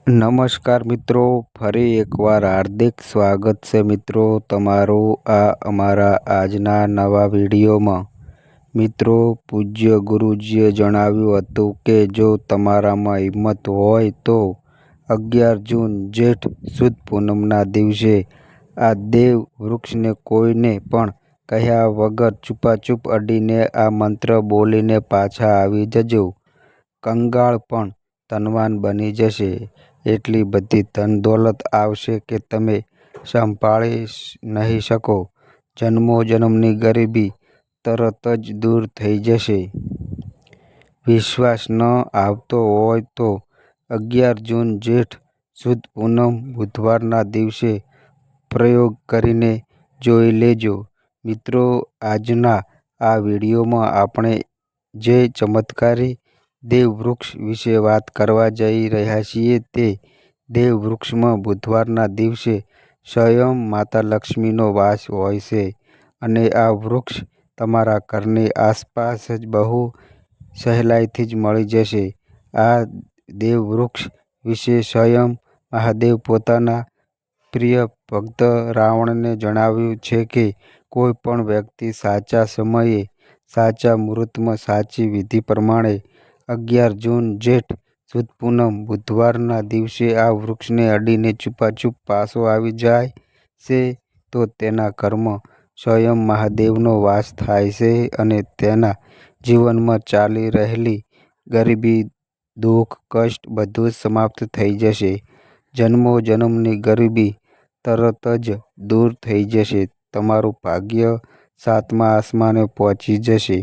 નમસ્કાર મિત્રો, ફરી એકવાર હાર્દિક સ્વાગત છે મિત્રો તમારું આ અમારા આજના નવા વિડીયોમાં। મિત્રો, પૂજ્ય ગુરુજીએ જણાવ્યું હતું કે જો તમારામાં હિંમત હોય તો 11 જૂન જેઠ સુદ પૂનમના દિવસે આ દેવ વૃક્ષને કોઈને પણ કહ્યા વગર છુપાછુપ અડીને આ મંત્ર બોલીને પાછા આવી જજો। કંગાળ પણ ધનવાન બની જશે। એટલી બધી ધન દોલત આવશે કે તમે સંભાળી નહીં શકો। જન્મો જન્મની ગરીબી તરત જ દૂર થઈ જશે। વિશ્વાસ ન આવતો હોય તો 11 જૂન જેઠ સુદ પૂનમ બુધવારના દિવસે પ્રયોગ કરીને જોઈ લેજો। મિત્રો, આજના આ વિડીયોમાં આપણે જે ચમત્કારી દેવવૃક્ષ વિશે વાત કરવા જઈ રહ્યા છીએ તે દેવવૃક્ષમાં બુધવારના દિવસે સ્વયં માતા લક્ષ્મીનો વાસ હોય છે અને આ વૃક્ષ તમારા ઘરની આસપાસ જ બહુ સહેલાઈથી જ મળી જશે। આ દેવવૃક્ષ વિશે સ્વયં મહાદેવ પોતાના પ્રિય ભક્ત રાવણને જણાવ્યું છે કે કોઈ પણ વ્યક્તિ સાચા સમયે સાચા મુહૂર્તમાં સાચી વિધિ પ્રમાણે 11 જૂન જેઠ સુદ પૂનમ બુધવારના દિવસે આ વૃક્ષને અડીને છુપાછુપ પાછો આવી જાય છે તો તેના ઘરમાં સ્વયં મહાદેવનો વાસ થાય છે અને તેના જીવનમાં ચાલી રહેલી ગરીબી, દુઃખ, કષ્ટ બધું જ સમાપ્ત થઈ જશે। જન્મો જન્મની ગરીબી તરત જ દૂર થઈ જશે। તમારું ભાગ્ય સાતમા આસમાને પહોંચી જશે।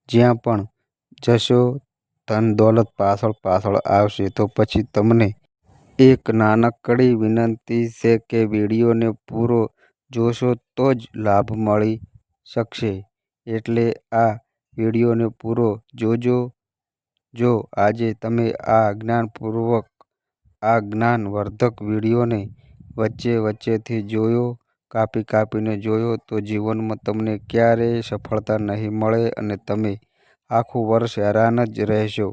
જ્યાં પણ જશો ધન દોલત પાછળ પાછળ આવશે। તો પછી તમને એક નાનકડી વિનંતી છે કે વિડીયોને પૂરો જોશો તો જ લાભ મળી શકશે, એટલે આ વિડીયોને પૂરો જોજો। જો આજે તમે આ જ્ઞાનવર્ધક વિડીયોને વચ્ચે વચ્ચેથી જોયો, કાપી કાપીને જોયો તો જીવનમાં તમને ક્યારેય સફળતા નહીં મળે અને તમે આખું વર્ષ હેરાન જ રહેશો।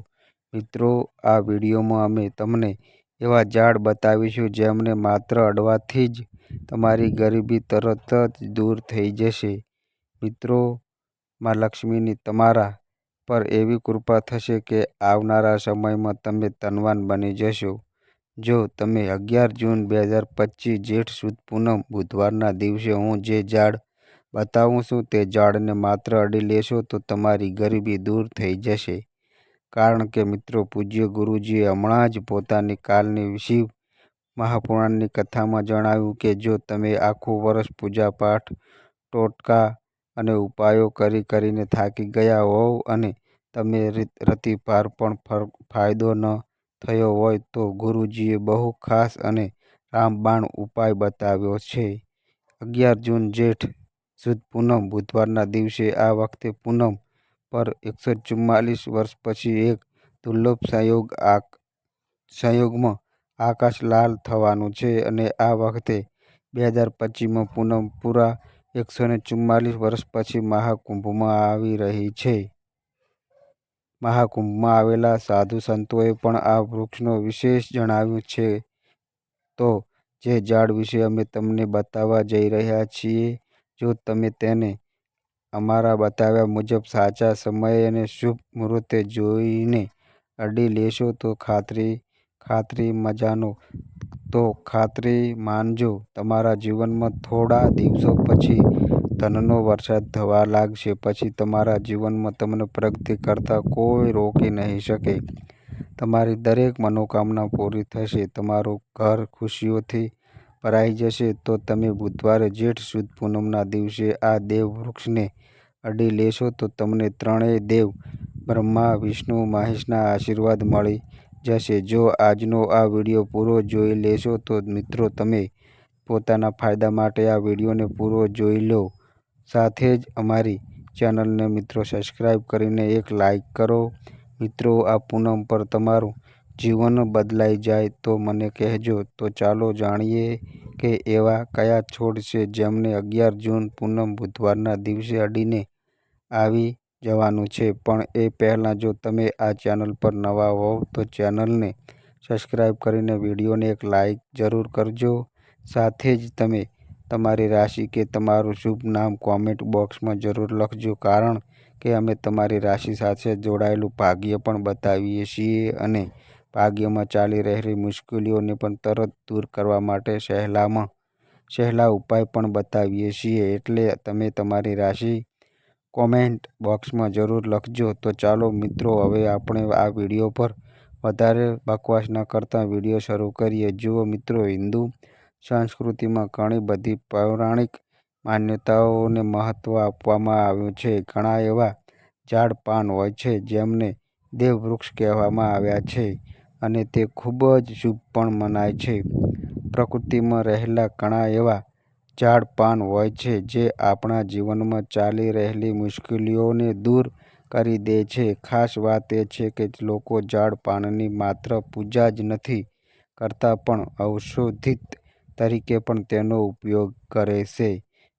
મિત્રો, આ વિડીયોમાં અમે તમને એવા ઝાડ બતાવીશું જેમને માત્ર અડવાથી જ તમારી ગરીબી તરત જ દૂર થઈ જશે। મિત્રો, માં લક્ષ્મીની તમારા પર એવી કૃપા થશે કે આવનારા સમયમાં તમે ધનવાન બની જશો। જો તમે 11 જૂન 2025 જેઠ સુદ પૂનમ બુધવારના દિવસે હું જે ઝાડ બતાવું છું તે ઝાડને માત્ર અડી લેશો તો તમારી ગરીબી દૂર થઈ જશે। કારણ કે મિત્રો, પૂજ્ય ગુરુજીએ હમણાં જ પોતાની કાલની શિવ મહાપુરાણની કથામાં જણાવ્યું કે જો તમે આખું વર્ષ પૂજાપાઠ, ટોટકા અને ઉપાયો કરીને થાકી ગયા હોવ અને તમે રતિભર પણ ફાયદો ન થયો હોય તો ગુરુજીએ બહુ ખાસ અને રામબાણ ઉપાય બતાવ્યો છે। 11 જૂન જેઠ સુદ પૂનમ બુધવારના દિવસે આ વખતે પૂનમ પર 144 વર્ષ પછી એક દુર્લભ સંયોગમાં આકાશ લાલ થવાનું છે અને આ વખતે 2025માં પૂનમ પૂરા 144 વર્ષ પછી મહાકુંભમાં આવી રહી છે। મહાકુંભમાં આવેલા સાધુ સંતોએ પણ આ વૃક્ષનું વિશેષ જણાવ્યું છે। તો જે ઝાડ વિશે અમે તમને બતાવવા જઈ રહ્યા છીએ, જો તમે તેને અમારા બતાવ્યા મુજબ સાચા સમયે અને શુભ મુહૂર્તે જોઈને અડી લેશો તો ખાતરી માનજો તમારા જીવનમાં થોડા દિવસો પછી ધનનો વરસાદ થવા લાગશે। પછી તમારા જીવનમાં તમને પ્રગતિ કરતા કોઈ રોકી નહીં શકે। તમારી દરેક મનોકામના પૂરી થશે। તમારું ઘર ખુશીઓથી ભરાઈ જશે। તો તમે બુધવારે જેઠ સુદ પૂનમના દિવસે આ દેવ વૃક્ષને અડી લેશો તો તમને ત્રણેય દેવ બ્રહ્મા, વિષ્ણુ, મહેશના આશીર્વાદ મળી જશે। જો આજનો આ વિડીયો પૂરો જોઈ લેશો તો મિત્રો તમે પોતાના ફાયદા માટે આ વિડીયોને પૂરો જોઈ લો, સાથે જ અમારી ચેનલને મિત્રો સબસ્ક્રાઈબ કરીને એક લાઈક કરો। મિત્રો, આ પૂનમ પર તમારું જીવન બદલાઈ જાય તો મને કહેજો। તો ચાલો જાણીએ કે એવા કયા છોડ છે જેમને 11 જૂન પૂનમ બુધવારના દિવસે અડીને આવી જવાનું છે। પણ એ પહેલાં જો તમે આ ચેનલ પર નવા હોવ તો ચેનલને સબસ્ક્રાઈબ કરીને વિડીયોને એક લાઈક જરૂર કરજો. સાથે જ તમે તમારી રાશિ કે તમારું શુભ નામ કોમેન્ટ બોક્સમાં જરૂર લખજો, કારણ કે અમે તમારી રાશિ સાથે જોડાયેલું ભાગ્ય પણ બતાવીએ છીએ અને ભાગ્યમાં ચાલી રહેલી મુશ્કેલીઓને પણ તરત દૂર કરવા માટે સહેલા ઉપાય પણ બતાવીએ છીએ. એટલે તમે તમારી રાશિ કોમેન્ટ બોક્સમાં જરૂર લખજો. તો ચાલો મિત્રો, હવે આપણે આ વિડીયો પર વધારે બકવાસ ન કરતા વિડીયો શરૂ કરીએ. જુઓ મિત્રો, હિન્દુ સંસ્કૃતિમાં ઘણી બધી પૌરાણિક માન્યતાઓને મહત્વ આપવામાં આવ્યું છે. ઘણા એવા ઝાડ પાન હોય છે જેમને દેવવૃક્ષ કહેવામાં આવ્યા છે અને તે ખૂબ જ શુભ પણ મનાય છે. પ્રકૃતિમાં રહેલા ઘણા એવા ઝાડ પાન હોય છે જે આપણા જીવનમાં ચાલી રહેલી મુશ્કેલીઓને દૂર કરી દે છે. ખાસ વાત એ છે કે લોકો ઝાડ પાનની માત્ર પૂજા જ નથી કરતા, પણ ઔષધિ તરીકે પણ તેનો ઉપયોગ કરે છે.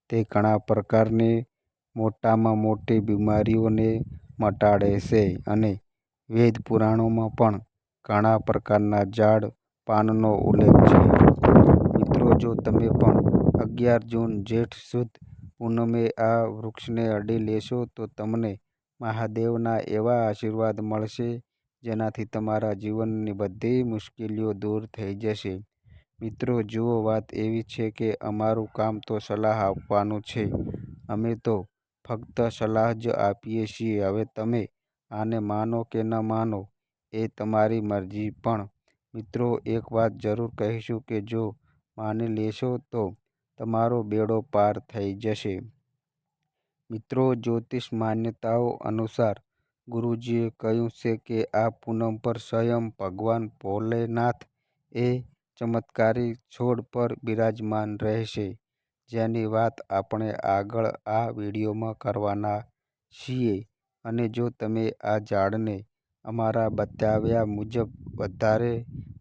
તે ઘણા પ્રકારની મોટામાં મોટી બીમારીઓને મટાડે છે અને વેદ પુરાણોમાં પણ ઘણા પ્રકારના ઝાડ પાનનો ઉલ્લેખ છે. મિત્રો, જો તમે પણ 11 જૂન જેઠ સુદ પૂનમે આ વૃક્ષને અડી લેશો તો તમને મહાદેવના એવા આશીર્વાદ મળશે જેનાથી તમારા જીવનની બધી મુશ્કેલીઓ દૂર થઈ જશે. મિત્રો જુઓ, વાત એવી છે કે અમારું કામ તો સલાહ આપવાનું છે. અમે તો ફક્ત સલાહ જ આપીએ છીએ. હવે તમે આને માનો કે ન માનો એ તમારી મરજી, પણ મિત્રો એક વાત જરૂર કહીશું કે જો માની લેશો તો તમારો બેડો પાર થઈ જશે. મિત્રો, જ્યોતિષ માન્યતાઓ અનુસાર ગુરુજીએ કહ્યું છે કે આ પૂનમ પર સ્વયં ભગવાન ભોલેનાથ એ ચમત્કારી છોડ પર બિરાજમાન રહેશે, જેની વાત આપણે આગળ આ વિડીયોમાં કરવાના છીએ. અને જો તમે આ ઝાડને અમારા બતાવ્યા મુજબ વધારે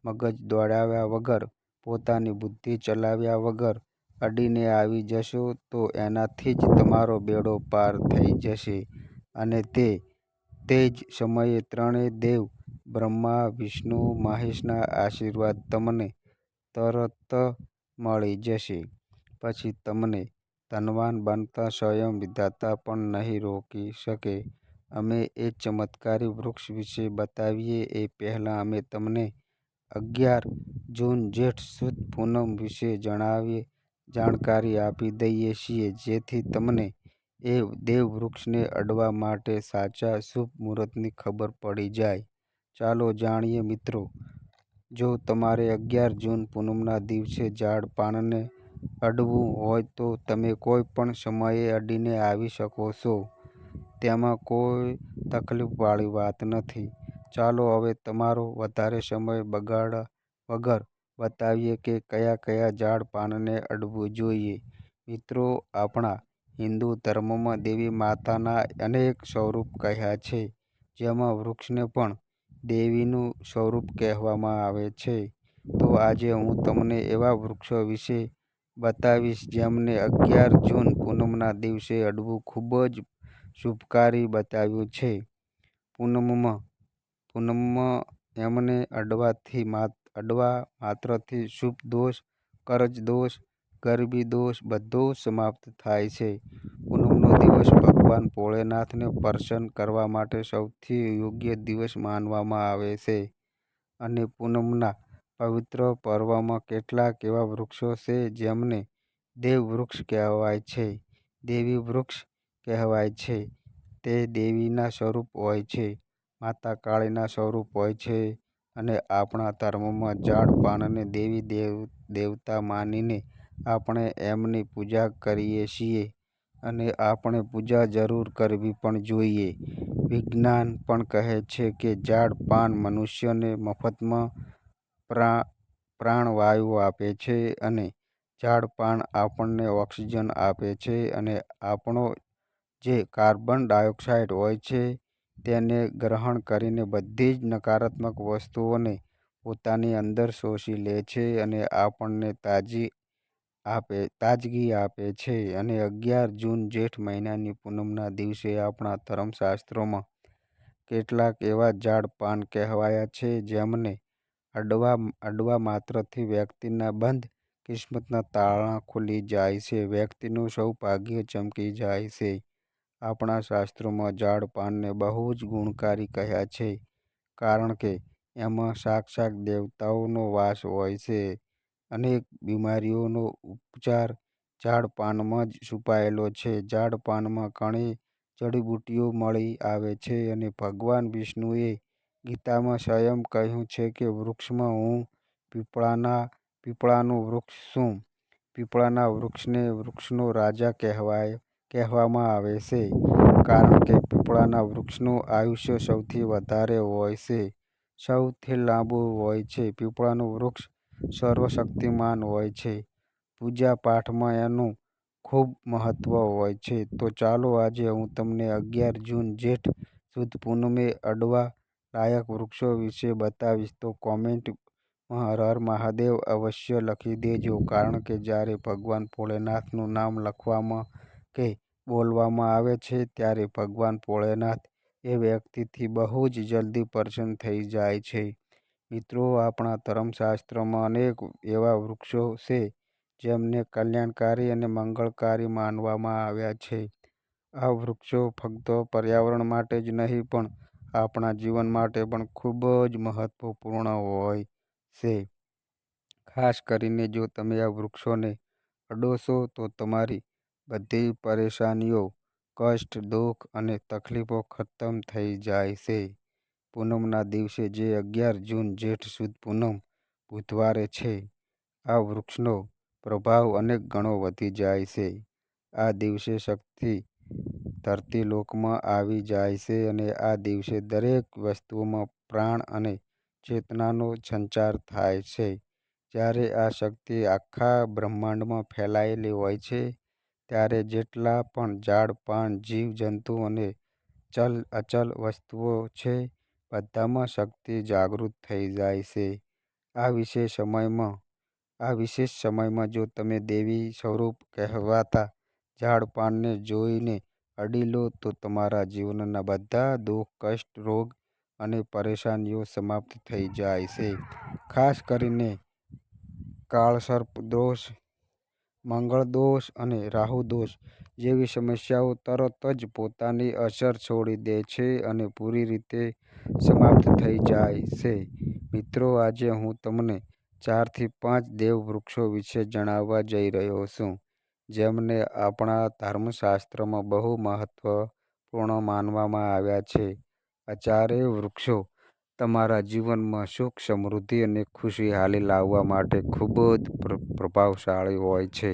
મગજ દોડાવ્યા વગર, પોતાની બુદ્ધિ ચલાવ્યા વગર અડીને આવી જશો તો એનાથી જ તમારો બેડો પાર થઈ જશે અને તે જ સમયે ત્રણેય દેવ બ્રહ્મા, વિષ્ણુ, મહેશના આશીર્વાદ તમને તરત મળી જશે. પછી તમને ધનવાન બનતા સ્વયં વિધાતા પણ નહીં રોકી શકે. અમે એ ચમત્કારી વૃક્ષ વિશે બતાવીએ એ પહેલાં અમે તમને 11 જૂન જેઠ સુદ પૂનમ વિશે જાણકારી આપી દઈએ છીએ, જેથી તમને એ દેવવૃક્ષને અડવા માટે સાચા શુભ મુહૂર્તની ખબર પડી જાય. ચાલો જાણીએ મિત્રો. જો તમારે 11 જૂન પૂનમના દિવસે ઝાડ પાનને અડવું હોય તો તમે કોઈ પણ સમયે અડીને આવી શકો છો. તેમાં કોઈ તકલીફવાળી વાત નથી. ચાલો હવે તમારો વધારે સમય બગાડ્યા વગર બતાવીએ કે કયા કયા ઝાડ પાનને અડવું જોઈએ. મિત્રો, આપણા હિન્દુ ધર્મમાં દેવી માતાના અનેક સ્વરૂપ કહ્યા છે, જેમાં વૃક્ષને પણ દેવીનું સ્વરૂપ કહેવામાં આવે છે. તો આજે હું તમને એવા વૃક્ષો વિશે બતાવીશ જેમને 11 જૂન પૂનમના દિવસે અડવું ખૂબ જ શુભકારી બતાવ્યું છે. પૂનમમાં એમને અડવા માત્રથી શુભ દોષ, કરજ દોષ, ગરીબી દોષ બધો સમાપ્ત થાય છે. પૂનમનો દિવસ ભગવાન ભોળેનાથને પ્રસન્ન કરવા માટે સૌથી યોગ્ય દિવસ માનવામાં આવે છે. અને પૂનમના પવિત્ર પર્વમાં કેટલાક એવા વૃક્ષો છે જેમને દેવવૃક્ષ કહેવાય છે. દેવી વૃક્ષ કહેવાય છે. તે દેવીના સ્વરૂપ હોય છે, માતા કાળીના સ્વરૂપ હોય છે અને આપણા ધર્મમાં ઝાડ પાનને દેવી દેવતા માનીને આપણે એમની પૂજા કરીએ છીએ અને આપણે પૂજા જરૂર કરવી પણ જોઈએ. વિજ્ઞાન પણ કહે છે કે ઝાડ પાન મનુષ્યને મફતમાં પ્રાણવાયુ આપે છે અને ઝાડ પાન આપણને ઓક્સિજન આપે છે અને આપણો જે કાર્બન ડાયોક્સાઇડ હોય છે તેને ગ્રહણ કરીને બધી જ નકારાત્મક વસ્તુઓને પોતાની અંદર શોષી લે છે અને આપણને તાજગી આપે છે. અને 11 જૂન જેઠ મહિનાની પૂનમના દિવસે આપણા ધર્મશાસ્ત્રોમાં કેટલાક એવા ઝાડ પાન કહેવાયા છે જેમને અડવા માત્રથી વ્યક્તિના બંધ કિસ્મતના તાળા ખુલી જાય છે. વ્યક્તિનું સૌભાગ્ય ચમકી જાય છે. આપણા શાસ્ત્રોમાં ઝાડ પાનને બહુ જ ગુણકારી કહ્યા છે, કારણ કે એમાં સાક્ષાત દેવતાઓનો વાસ હોય છે. અનેક બીમારીઓનો ઉપચાર ઝાડ પાનમાં જ છુપાયેલો છે. ઝાડ પાનમાં ઘણી જડીબુટ્ટીઓ મળી આવે છે અને ભગવાન વિષ્ણુએ ગીતામાં સ્વયં કહ્યું છે કે વૃક્ષમાં હું પીપળાનું વૃક્ષ છું. પીપળાના વૃક્ષને વૃક્ષનો રાજા કહેવામાં આવે છે, કારણ કે પીપળાના વૃક્ષનું આયુષ્ય સૌથી વધારે હોય છે, સૌથી લાંબુ હોય છે. પીપળાનું વૃક્ષ સર્વશક્તિમાન હોય છે. પૂજા પાઠમાં એનું ખૂબ મહત્વ હોય છે. તો ચાલો આજે હું તમને 11 જૂન જેઠ સુદ પૂનમે અડવા લાયક વૃક્ષો વિશે બતાવીશ. તો કોમેન્ટમાં હર હર મહાદેવ અવશ્ય લખી દેજો, કારણ કે જ્યારે ભગવાન ભોળેનાથનું નામ લખવામાં કે બોલવામાં આવે છે ત્યારે ભગવાન ભોળેનાથ એ વ્યક્તિથી બહુ જ જલ્દી પ્રસન્ન થઈ જાય છે. મિત્રો, આપણા ધર્મશાસ્ત્રમાં અનેક એવા વૃક્ષો છે જેમને કલ્યાણકારી અને મંગળકારી માનવામાં આવ્યા છે. આ વૃક્ષો ફક્ત પર્યાવરણ માટે જ નહીં પણ આપણા જીવન માટે પણ ખૂબ જ મહત્વપૂર્ણ હોય છે. ખાસ કરીને જો તમે આ વૃક્ષોને અડો છો તો તમારી બધી પરેશાનીઓ, કષ્ટ, દુઃખ અને તકલીફો ખતમ થઈ જાય છે. પૂનમના દિવસે જે 11 જૂન જેઠ સુદ પૂનમ બુધવારે છે, આ વૃક્ષનો પ્રભાવ અનેક ગણો વધી જાય છે. આ દિવસે શક્તિ ધરતીલોકમાં આવી જાય છે અને આ દિવસે દરેક વસ્તુમાં પ્રાણ અને ચેતનાનો સંચાર થાય છે. જ્યારે આ શક્તિ આખા બ્રહ્માંડમાં ફેલાયેલી હોય છે, ત્યારે જેટલા પણ ઝાડ પાન, જીવ જંતુ અને અચલ વસ્તુઓ છે, બધામાં શક્તિ જાગૃત થઈ જાય છે. આ વિશેષ સમયમાં જો તમે દેવી સ્વરૂપ કહેવાતા ઝાડ પાનને જોઈને અડી લો તો તમારા જીવનના બધા દુઃખ, કષ્ટ, રોગ અને પરેશાનીઓ સમાપ્ત થઈ જાય છે. ખાસ કરીને કાળસર્પ દોષ, મંગળ દોષ અને રાહુ દોષ જેવી સમસ્યાઓ તરત જ પોતાની અસર છોડી દે છે અને પૂરી રીતે સમાપ્ત થઈ જાય છે. મિત્રો, આજે હું તમને 4 થી 5 દેવ વૃક્ષો વિશે જણાવવા જઈ રહ્યો છું, જેમને આપણા ધર્મશાસ્ત્રમાં બહુ મહત્વપૂર્ણ માનવામાં આવ્યા છે. આ ચારેય વૃક્ષો તમારા જીવનમાં સુખ, સમૃદ્ધિ અને ખુશહાલી લાવવા માટે ખૂબ જ પ્રભાવશાળી હોય છે.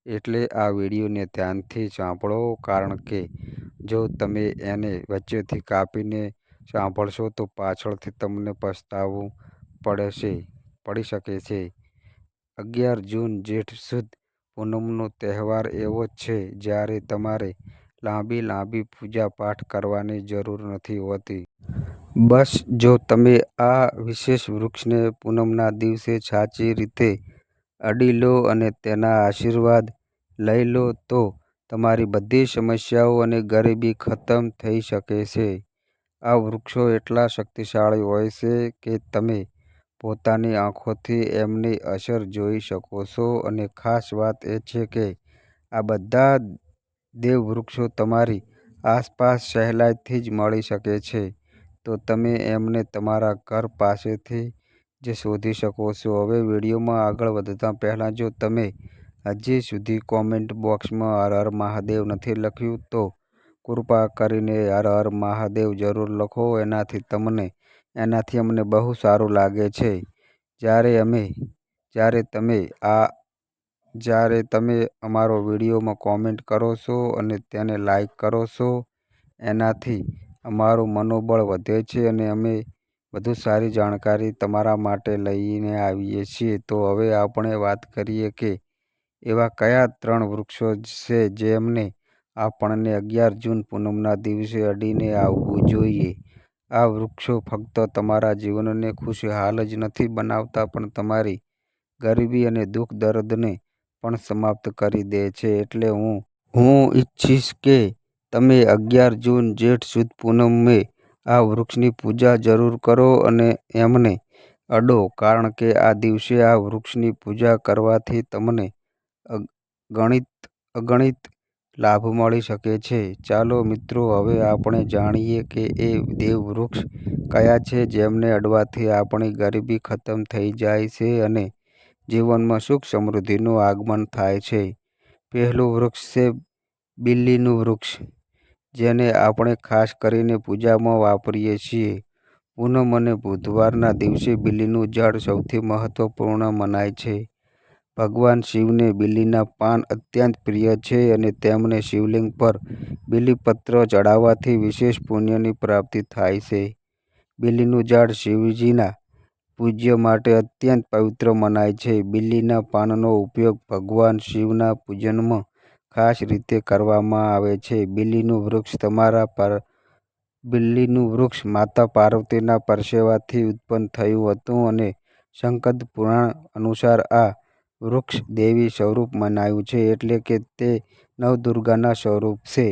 એટલે આ વિડીયોને ધ્યાનથી સાંભળો, કારણ કે જો તમે એને વચ્ચેથી કાપીને સાંભળશો તો પાછળથી તમને પસ્તાવું પડી શકે છે. 11 જૂન જેઠ સુદ પૂનમનો તહેવાર એવો છે જ્યારે તમારે લાંબી પૂજા પાઠ કરવાની જરૂર નથી હોતી. બસ જો તમે આ વિશેષ વૃક્ષને પૂનમના દિવસે સાચી રીતે અડી લો અને તેના આશીર્વાદ લઈ લો તો તમારી બધી સમસ્યાઓ અને ગરીબી ખતમ થઈ શકે છે. આ વૃક્ષો એટલા શક્તિશાળી હોય છે કે તમે પોતાની આંખોથી એમની અસર જોઈ શકો છો. અને ખાસ વાત એ છે કે આ બધા દેવવૃક્ષો તમારી આસપાસ સહેલાઈથી જ મળી શકે છે, તો તમે એમને તમારા ઘર પાસેથી જ શોધી શકો છો. હવે વિડીયોમાં આગળ વધતા પહેલાં જો તમે હજી સુધી કોમેન્ટ બોક્સમાં હર હર મહાદેવ નથી લખ્યું તો કૃપા કરીને હર હર મહાદેવ જરૂર લખો. એનાથી અમને બહુ સારું લાગે છે. જ્યારે તમે અમારો વિડીયોમાં કોમેન્ટ કરો છો અને તેને લાઈક કરો છો, એનાથી અમારું મનોબળ વધે છે અને અમે વધુ સારી જાણકારી તમારા માટે લઈને આવીએ છીએ. તો હવે આપણે વાત કરીએ કે એવા કયા 3 વૃક્ષો છે જેમને આપણને 11 જૂન પૂનમના દિવસે અડીને આવવું જોઈએ. આ વૃક્ષો ફક્ત તમારા જીવનને ખુશહાલ જ નથી બનાવતા, પણ તમારી ગરીબી અને દુઃખ દર્દને પણ સમાપ્ત કરી દે છે. એટલે હું ઈચ્છીશ કે તમે 11 જૂન જેઠ સુદ પૂનમે આ વૃક્ષની પૂજા જરૂર કરો અને એમને અડો, કારણ કે આ દિવસે આ વૃક્ષની પૂજા કરવાથી તમને અગણિત લાભ મળી શકે છે. ચાલો મિત્રો, હવે આપણે જાણીએ કે એ દેવવૃક્ષ કયા છે જેમને અડવાથી આપણી ગરીબી ખતમ થઈ જાય છે અને જીવનમાં સુખ સમૃદ્ધિનું આગમન થાય છે. પહેલું વૃક્ષ છે બીલીનું વૃક્ષ, જેને આપણે ખાસ કરીને પૂજામાં વાપરીએ છીએ. પૂનમ અને બુધવારના દિવસે બીલીનું ઝાડ સૌથી મહત્વપૂર્ણ મનાય છે. ભગવાન શિવને બીલીના પાન અત્યંત પ્રિય છે અને તેમને શિવલિંગ પર બીલીપત્ર ચડાવવાથી વિશેષ પુણ્યની પ્રાપ્તિ થાય છે. બીલીનું ઝાડ શિવજીના પૂજ્ય માટે અત્યંત પવિત્ર મનાય છે. બીલીના પાનનો ઉપયોગ ભગવાન શિવના પૂજનમાં ખાસ રીતે કરવામાં આવે છે. બીલીનું વૃક્ષ માતા પાર્વતીના પરસેવાથી ઉત્પન્ન થયું હતું અને સ્કંદ પુરાણ અનુસાર આ વૃક્ષ દેવી સ્વરૂપ મનાયું છે, એટલે કે તે નવદુર્ગાના સ્વરૂપ છે.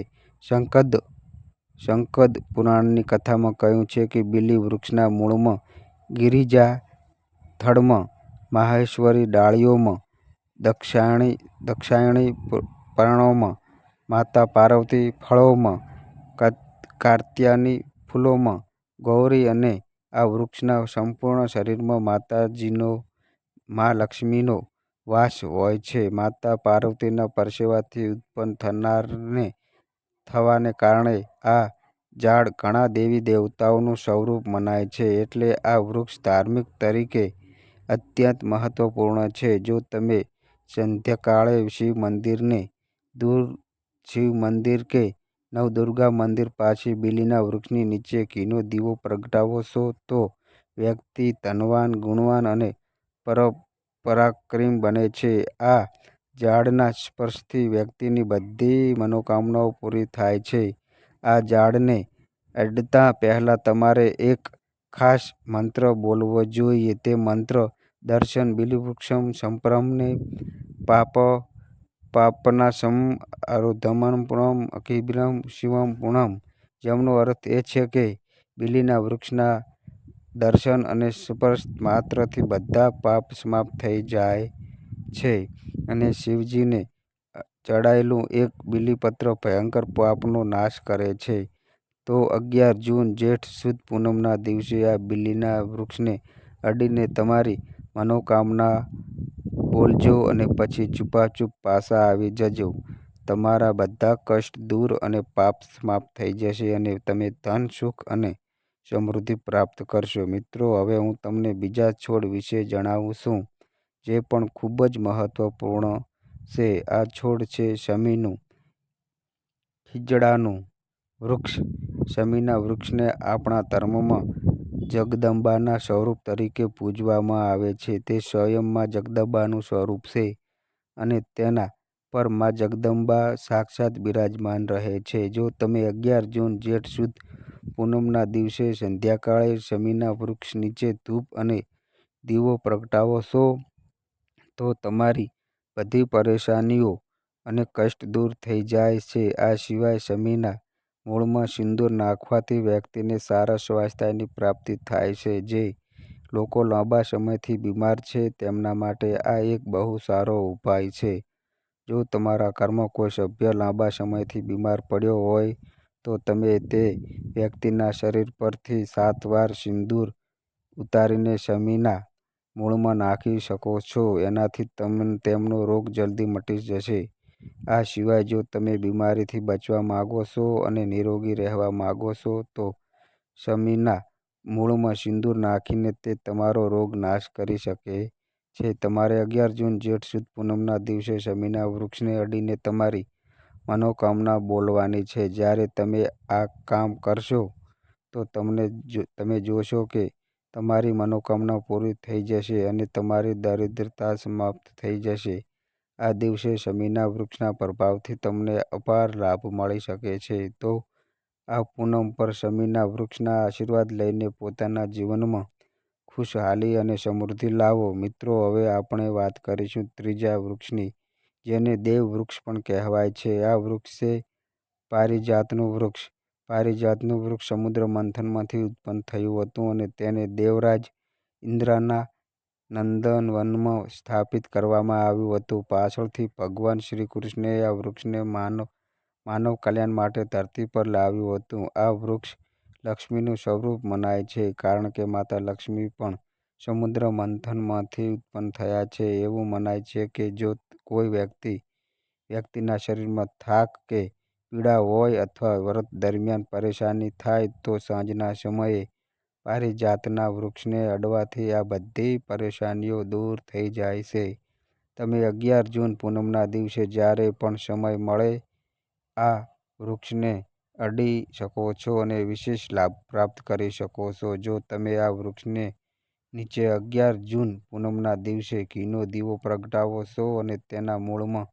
સ્કંદ પુરાણની કથામાં કહ્યું છે કે બીલી વૃક્ષના મૂળમાં ગિરિજા થડમાં, માહેશ્વરી ડાળીઓમાં, દાક્ષાયણી પર્ણોમાં, માતા પાર્વતી ફળોમાં, કાત્યાયની ફૂલોમાં, ગૌરી અને આ વૃક્ષના સંપૂર્ણ શરીરમાં માતાજીનો, મા લક્ષ્મીનો વાસ હોય છે. માતા પાર્વતીના પરસેવાથી ઉત્પન્ન થવાને કારણે આ ઝાડ ઘણા દેવી દેવતાઓનું સ્વરૂપ મનાય છે, એટલે આ વૃક્ષ ધાર્મિક રીતે અત્યંત મહત્વપૂર્ણ છે. જો તમે સંધ્યાકાળે શિવ મંદિર કે નવદુર્ગા મંદિર પાસે બીલીના વૃક્ષની નીચે ઘીનો દીવો પ્રગટાવો છો તો વ્યક્તિ ધનવાન, ગુણવાન અને પરાક્રમી બને છે. આ ઝાડના સ્પર્શથી વ્યક્તિની બધી મનોકામનાઓ પૂરી થાય છે. આ ઝાડને અડતા પહેલા તમારે એક ખાસ મંત્ર બોલવો જોઈએ. તે મંત્ર દર્શન બીલીવૃક્ષમ સંપ્રમને પાપનાશમ આરોધમનપુનમ અકિબિલમ શિવમ પુનમ, જેમનો અર્થ એ છે કે બીલીના વૃક્ષના દર્શન અને સ્પર્શ માત્રથી બધા પાપ સમાપ્ત થઈ જાય છે અને શિવજીને ચડાયેલું એક બીલીપત્ર ભયંકર પાપનો નાશ કરે છે. તો 11 જૂન જેઠ સુદ પૂનમના દિવસે આ બીલીના વૃક્ષને અડીને તમારી મનોકામના બોલજો અને પછી છુપાછુપ પાછા આવી જજો. તમારા બધા કષ્ટ દૂર અને પાપ સમાપ્ત થઈ જશે અને તમે ધન, સુખ અને સમૃદ્ધિ પ્રાપ્ત કરશો. મિત્રો, હવે હું તમને બીજા છોડ વિશે જણાવું છું, જે પણ ખૂબ જ મહત્વપૂર્ણ છે. આ છોડ છે શમીનું ખીજડાનું વૃક્ષ. શમીના વૃક્ષને આપણા ધર્મમાં જગદંબાના સ્વરૂપ તરીકે પૂજવામાં આવે છે. તે સ્વયં માં જગદંબાનું સ્વરૂપ છે અને તેના પર માં જગદંબા સાક્ષાત બિરાજમાન રહે છે. જો તમે 11 જૂન જેઠ સુદ પૂનમના દિવસે સંધ્યાકાળે શમીના વૃક્ષ નીચે ધૂપ અને દીવો પ્રગટાવો છો તો તમારી બધી પરેશાનીઓ અને કષ્ટ દૂર થઈ જાય છે. આ સિવાય શમીના મૂળમાં સિંદૂર નાખવાથી વ્યક્તિને સારા સ્વાસ્થ્યની પ્રાપ્તિ થાય છે. જે લોકો લાંબા સમયથી બીમાર છે તેમના માટે આ એક બહુ સારો ઉપાય છે. જો તમારા ઘરમાં કોઈ સભ્ય લાંબા સમયથી બીમાર પડ્યો હોય તો તમે તે વ્યક્તિના શરીર પરથી 7 વાર સિંદૂર ઉતારીને શમીના મૂળમાં નાખી શકો છો. એનાથી તેમનો રોગ જલ્દી મટી જશે. આ સિવાય જો તમે બીમારીથી બચવા માંગો છો અને નિરોગી રહેવા માંગો છો તો શમીના મૂળમાં સિંદૂર નાખીને તે તમારો રોગ નાશ કરી શકે છે. તમારે 11 જૂન જેઠ સુદ પૂનમના દિવસે શમીના વૃક્ષને અડીને તમારી મનોકામના બોલવાની છે. જ્યારે તમે આ કામ કરશો તો તમે જોશો કે તમારી મનોકામના પૂરી થઈ જશે અને તમારી દરિદ્રતા સમાપ્ત થઈ જશે. આ દિવસે શમીના વૃક્ષના પ્રભાવથી તમને અપાર લાભ મળી શકે છે. તો આ પૂનમ પર શમીના વૃક્ષના આશીર્વાદ લઈને પોતાના જીવનમાં ખુશહાલી અને સમૃદ્ધિ લાવો. મિત્રો, હવે આપણે વાત કરીશું ત્રીજા વૃક્ષની, જેને દેવ વૃક્ષ પણ કહેવાય છે. આ વૃક્ષ છે પારિજાતનું વૃક્ષ. પારિજાતનું વૃક્ષ સમુદ્ર મંથનમાંથી ઉત્પન્ન થયું હતું અને તેને દેવરાજ ઇન્દ્રના નંદનવનમાં સ્થાપિત કરવામાં આવ્યું હતું. પાછળથી ભગવાન શ્રીકૃષ્ણએ આ વૃક્ષને માનવ કલ્યાણ માટે ધરતી પર લાવ્યું હતું. આ વૃક્ષ લક્ષ્મીનું સ્વરૂપ મનાય છે, કારણ કે માતા લક્ષ્મી પણ સમુદ્ર મંથનમાંથી ઉત્પન્ન થયા છે. એવું મનાય છે કે જો કોઈ વ્યક્તિના શરીરમાં થાક કે પીડા હોય અથવા વ્રત દરમિયાન પરેશાની થાય તો સાંજના સમયે પારિજાતના વૃક્ષને અડવાથી આ બધી પરેશાનીઓ દૂર થઈ જાય છે. તમે 11 જૂન પૂનમના દિવસે જ્યારે પણ સમય મળે આ વૃક્ષને અડી શકો છો અને વિશેષ લાભ પ્રાપ્ત કરી શકો છો. જો તમે આ વૃક્ષને નીચે 11 જૂન પૂનમના દિવસે ઘીનો દીવો પ્રગટાવો છો અને તેના મૂળમાં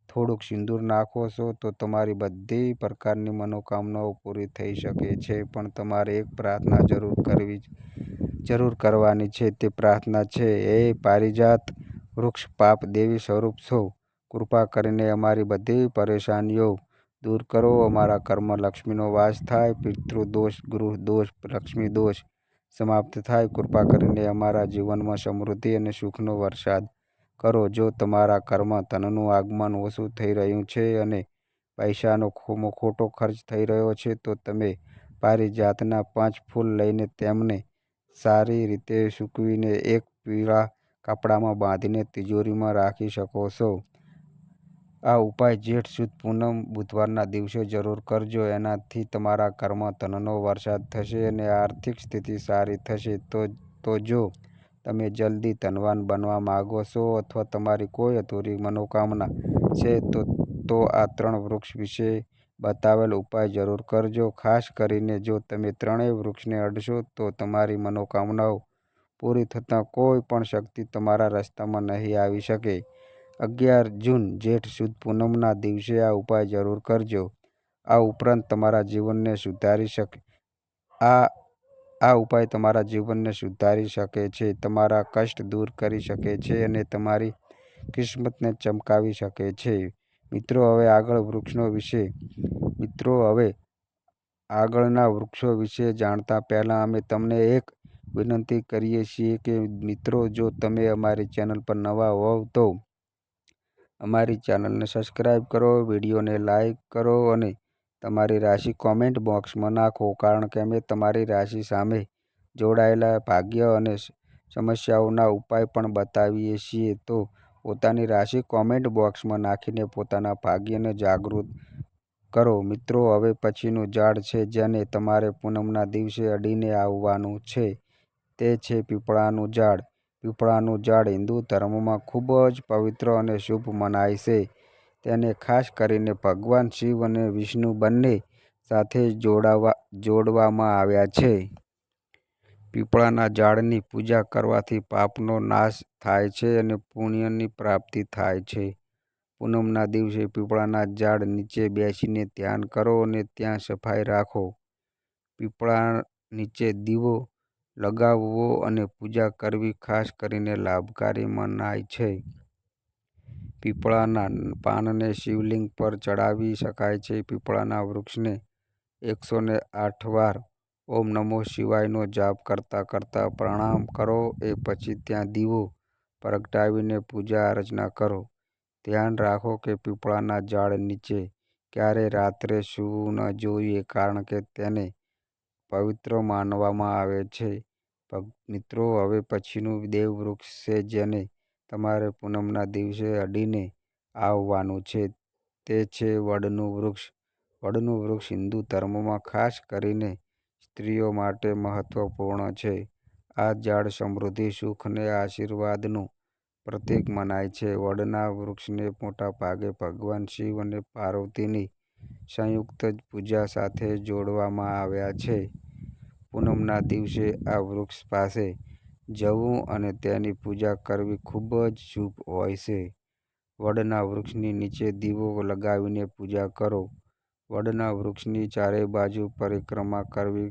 થોડુંક સિંદૂર નાખો છો તો તમારી બધી પ્રકારની મનોકામનાઓ પૂરી થઈ શકે છે. પણ તમારે એક પ્રાર્થના જરૂર કરવાની છે. તે પ્રાર્થના છે, હે પારિજાત વૃક્ષ, પાપ દેવી સ્વરૂપ છો, કૃપા કરીને અમારી બધી પરેશાનીઓ દૂર કરો. અમારા ઘરમાં લક્ષ્મીનો વાસ થાય, પિતૃદોષ, ગૃહ દોષ, લક્ષ્મી દોષ સમાપ્ત થાય. કૃપા કરીને અમારા જીવનમાં સમૃદ્ધિ અને સુખનો વરસાદ કરો. જો તમારા ઘરમાં ધનનું આગમન ઓછું થઈ રહ્યું છે અને પૈસાનો ખોટો ખર્ચ થઈ રહ્યો છે તો તમે પારિજાતના 5 ફૂલ લઈને તેમને સારી રીતે સૂકવીને એક પીળા કપડામાં બાંધીને તિજોરીમાં રાખી શકો છો. આ ઉપાય જેઠ સુદ પૂનમ બુધવારના દિવસે જરૂર કરજો. એનાથી તમારા ઘરમાં ધનનો વરસાદ થશે અને આર્થિક સ્થિતિ સારી થશે. તો જો તમે જલ્દી ધનવાન બનવા માંગો છો અથવા તમારી કોઈ અધૂરી મનોકામના છે તો આ 3 વૃક્ષ વિશે બતાવેલ ઉપાય જરૂર કરજો. ખાસ કરીને જો તમે ત્રણેય વૃક્ષને અડશો તો તમારી મનોકામનાઓ પૂરી થતાં કોઈ પણ શક્તિ તમારા રસ્તામાં નહીં આવી શકે. 11 જૂન જેઠ સુદ પૂનમના દિવસે આ ઉપાય જરૂર કરજો. આ ઉપરાંત તમારા જીવનને સુધારી શકે છે, તમારા કષ્ટ દૂર કરી શકે છે અને તમારી કિસ્મતને ચમકાવી શકે છે. મિત્રો, હવે આગળના વૃક્ષો વિશે જાણતા પહેલા અમે તમને એક વિનંતી કરીએ છીએ કે મિત્રો, જો તમે અમારી ચેનલ પર નવા હોવ તો અમારી ચેનલને સબસ્ક્રાઈબ કરો, વિડીયોને લાઈક કરો અને તમારી રાશિ કોમેન્ટ બોક્સમાં નાખો, કારણ કે અમે તમારી રાશિ સામે જોડાયેલા ભાગ્ય અને સમસ્યાઓના ઉપાય પણ બતાવીએ છીએ. તો પોતાની રાશિ કોમેન્ટ બોક્સમાં નાખીને પોતાના ભાગ્યને જાગૃત કરો. મિત્રો, હવે પછીનું ઝાડ છે જેને તમારે પૂનમના દિવસે અડીને આવવાનું છે તે છે પીપળાનું ઝાડ. પીપળાનું ઝાડ હિન્દુ ધર્મમાં ખૂબ જ પવિત્ર અને શુભ મનાય છે. તેને ખાસ કરીને ભગવાન શિવ અને વિષ્ણુ બંને સાથે જોડવામાં આવ્યા છે. પીપળાના ઝાડની પૂજા કરવાથી પાપનો નાશ થાય છે અને પુણ્યની પ્રાપ્તિ થાય છે. પૂનમના દિવસે પીપળાના ઝાડ નીચે બેસીને ધ્યાન કરો અને ત્યાં સફાઈ રાખો. પીપળા નીચે દીવો લગાવવો અને પૂજા કરવી ખાસ કરીને લાભકારી મનાય છે. પીપળાના પાનને શિવલિંગ પર ચડાવી શકાય છે. પીપળાના વૃક્ષને 108 વાર ઓમ નમો શિવાયનો જાપ કરતા પ્રણામ કરો. એ પછી ત્યાં દીવો પ્રગટાવીને પૂજા અર્ચના કરો. ધ્યાન રાખો કે પીપળાના ઝાડ નીચે ક્યારેય રાત્રે સૂવું ન જોઈએ, કારણ કે તેને પવિત્ર માનવામાં આવે છે. મિત્રો, હવે પછીનું દેવવૃક્ષ છે જેને તમારે પૂનમના દિવસે અડીને આવવાનું છે તે છે વડનું વૃક્ષ. વડનું વૃક્ષ હિન્દુ ધર્મમાં ખાસ કરીને સ્ત્રીઓ માટે મહત્વપૂર્ણ છે. આ ઝાડ સમૃદ્ધિ, સુખ અને આશીર્વાદનું પ્રતીક મનાય છે. વડના વૃક્ષને મોટાભાગે ભગવાન શિવ અને પાર્વતીની સંયુક્ત પૂજા સાથે જોડવામાં આવ્યા છે. પૂનમના દિવસે આ વૃક્ષ પાસે જવું અને તેની પૂજા કરવી ખૂબ જ શુભ હોય છે. વડના વૃક્ષની નીચે દીવો લગાવીને પૂજા કરો. વડના વૃક્ષની ચારે બાજુ પરિક્રમા કરવી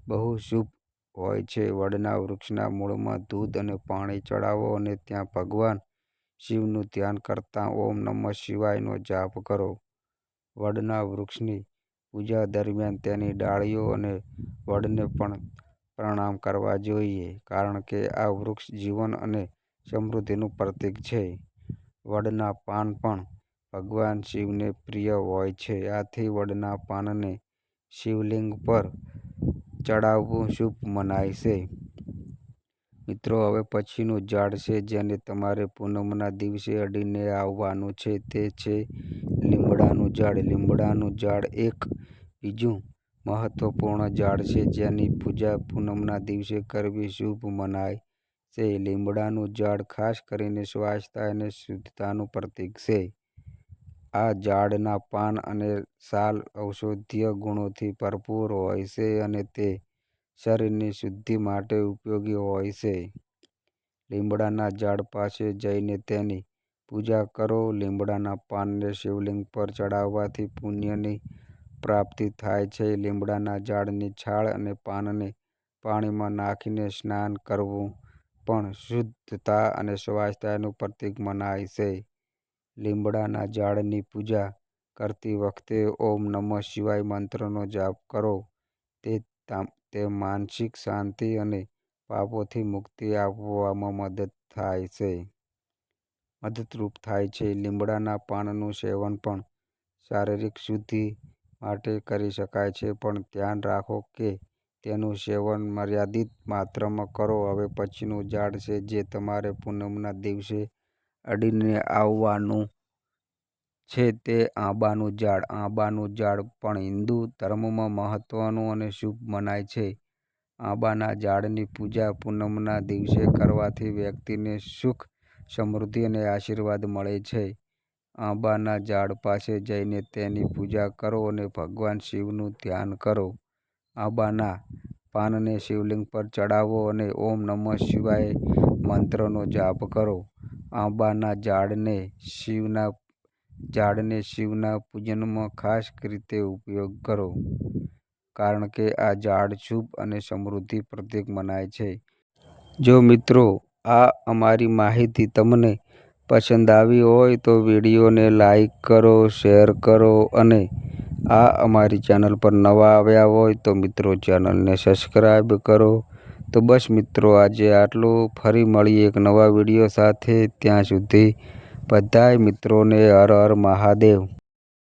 બહુ શુભ હોય છે. વડના વૃક્ષના મૂળમાં દૂધ અને પાણી ચડાવો અને ત્યાં ભગવાન શિવનું ધ્યાન કરતા ઓમ નમઃ શિવાયનો જાપ કરો. વડના વૃક્ષની પૂજા દરમિયાન તેની ડાળીઓ અને વડને પણ પ્રણામ કરવા જોઈએ, કારણ કે આ વૃક્ષ જીવન અને સમૃદ્ધિનું પ્રતીક છે. વડના પાન પણ ભગવાન શિવને પ્રિય હોય છે. આથી વડના પાનને શિવલિંગ પર ચડાવવું શુભ મનાય છે. મિત્રો, હવે પછીનું ઝાડ છે જેને તમારે પૂનમના દિવસે અડીને આવવાનું છે તે છે લીમડાનું ઝાડ. લીમડાનું ઝાડ એક બીજું મહત્વપૂર્ણ ઝાડ છે જેની પૂજા પૂનમના દિવસે કરવી શુભ મનાય છે. લીમડાનું ઝાડ ખાસ કરીને સ્વાસ્થ્ય અને શુદ્ધતાનું પ્રતીક છે. આ ઝાડના પાન અને છાલ ઔષધીય ગુણોથી ભરપૂર હોય છે અને તે શરીરની શુદ્ધિ માટે ઉપયોગી હોય છે. લીમડાના ઝાડ પાસે જઈને તેની પૂજા કરો. લીમડાના પાનને શિવલિંગ પર ચડાવવાથી પુણ્યની પ્રાપ્તિ થાય છે. લીમડાના ઝાડની છાલ અને પાનને પાણીમાં નાખીને સ્નાન કરવું પણ શુદ્ધતા અને સ્વાસ્થ્યનું પ્રતીક મનાય છે. લીમડાના ઝાડની પૂજા કરતી વખતે ઓમ નમઃ શિવાય મંત્રનો જાપ કરો. તે માનસિક શાંતિ અને પાપોથી મુક્તિ આપવામાં મદદરૂપ થાય છે. લીમડાના પાનનું સેવન પણ શારીરિક શુદ્ધિ માટે કરી શકાય છે, પણ ધ્યાન રાખો કે તેનું સેવન મર્યાદિત માત્રામાં કરો. હવે પછીનું ઝાડ છે જે તમારે પૂનમના દિવસે અડીને આવવાનું છે તે આંબાનું ઝાડ. આંબાનું ઝાડ પણ હિન્દુ ધર્મમાં મહત્વનું અને શુભ મનાય છે. આંબાના ઝાડની પૂજા પૂનમના દિવસે કરવાથી વ્યક્તિને સુખ, સમૃદ્ધિ અને આશીર્વાદ મળે છે. આંબાના ઝાડ પાસે જઈને તેની પૂજા કરો અને ભગવાન શિવનું ધ્યાન કરો. આંબાના પાનને શિવલિંગ પર ચડાવો અને ઓમ નમઃ શિવાય મંત્રનો જાપ કરો. આંબાના ઝાડને શિવના પૂજનમાં ખાસ રીતે ઉપયોગ કરો, કારણ કે આ ઝાડ શુભ અને સમૃદ્ધિ પ્રતીક મનાય છે. જો મિત્રો આ અમારી માહિતી તમને પસંદ આવી હોય તો વિડીયોને લાઈક કરો, શેર કરો અને આ અમારી ચેનલ પર નવા આવ્યા હોય તો મિત્રો ચેનલને સબસ્ક્રાઈબ કરો. તો બસ મિત્રો, આજે આટલું. ફરી મળીએ એક નવા વિડીયો સાથે. ત્યાં સુધી બધાય મિત્રોને હર હર મહાદેવ.